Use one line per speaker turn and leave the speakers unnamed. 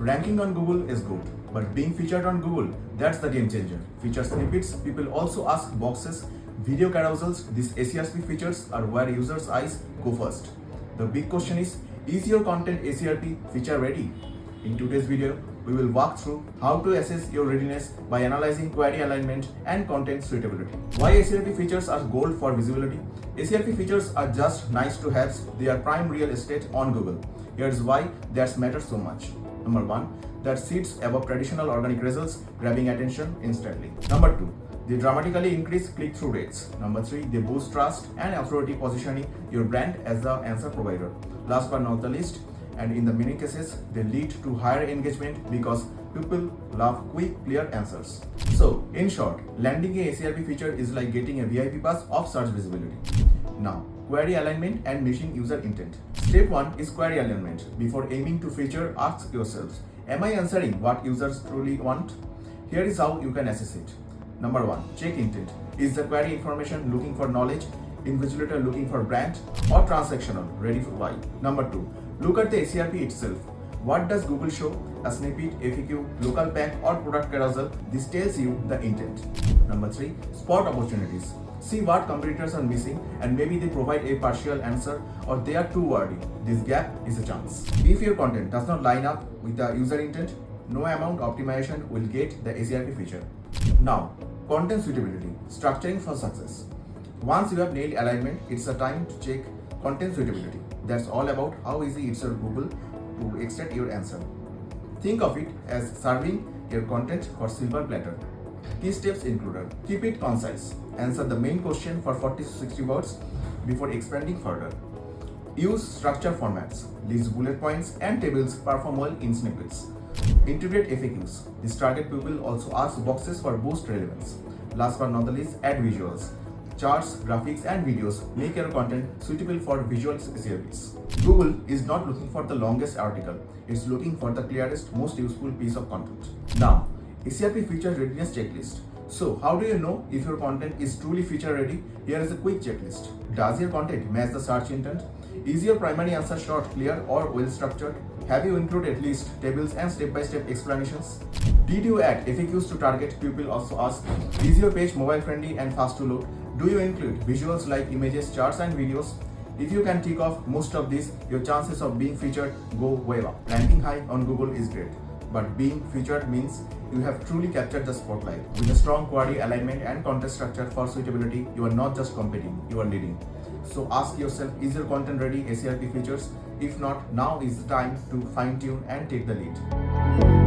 Ranking on Google is good, but being featured on Google, that's the game changer. Feature snippets, people also ask boxes, video carousels, these SERP features are where users' eyes go first. The big question is your content SERP feature ready? In today's video, we will walk through how to assess your readiness by analyzing query alignment and content suitability. Why SERP features are gold for visibility? SERP features are just nice to haves, they are prime real estate on Google. Here's why that matters so much. Number 1, that sits above traditional organic results, grabbing attention instantly. Number 2, they dramatically increase click-through rates. Number 3, they boost trust and authority, positioning your brand as the answer provider. Last but not the least, and in the many cases, they lead to higher engagement because people love quick, clear answers. So, in short, landing a SERP feature is like getting a VIP pass of search visibility. Now, query alignment and matching user intent. Step 1 is query alignment. Before aiming to feature, ask yourselves, am I answering what users truly want? Here is how you can assess it. Number 1, check intent. Is the query information looking for knowledge, invigilator looking for brand, or transactional, ready for buy? Number 2, look at the SERP itself. What does Google show? A snippet, FAQ, local pack, or product carousel? This tells you the intent. Number 3, spot opportunities. See what competitors are missing and maybe they provide a partial answer or they are too wordy. This gap is a chance. If your content does not line up with the user intent, no amount optimization will get the SERP feature. Now, content suitability, structuring for success. Once you have nailed alignment, it's a time to check content suitability. That's all about how easy it's for Google to extract your answer. Think of it as serving your content for silver platter. Key steps included: keep it concise. Answer the main question for 40 to 60 words before expanding further. Use structure formats. List bullet points and tables perform well in snippets. Integrate FAQs. These target people also ask boxes for boost relevance. Last but not the least, add visuals. Charts, graphics, and videos make your content suitable for visual SERPs. Google is not looking for the longest article. It's looking for the clearest, most useful piece of content. Now, SERP Features Readiness Checklist. So, how do you know if your content is truly feature ready? Here is a quick checklist. Does your content match the search intent? Is your primary answer short, clear, or well structured? Have you included at least tables and step-by-step explanations? Did you add FAQs to target people also ask? Is your page mobile friendly and fast to load? Do you include visuals like images, charts, and videos? If you can tick off most of these, your chances of being featured go way up. Ranking high on Google is great, but being featured means you have truly captured the spotlight. With a strong query alignment and content structure for suitability, you are not just competing, you are leading. So ask yourself, is your content ready SERP features? If not, now is the time to fine-tune and take the lead.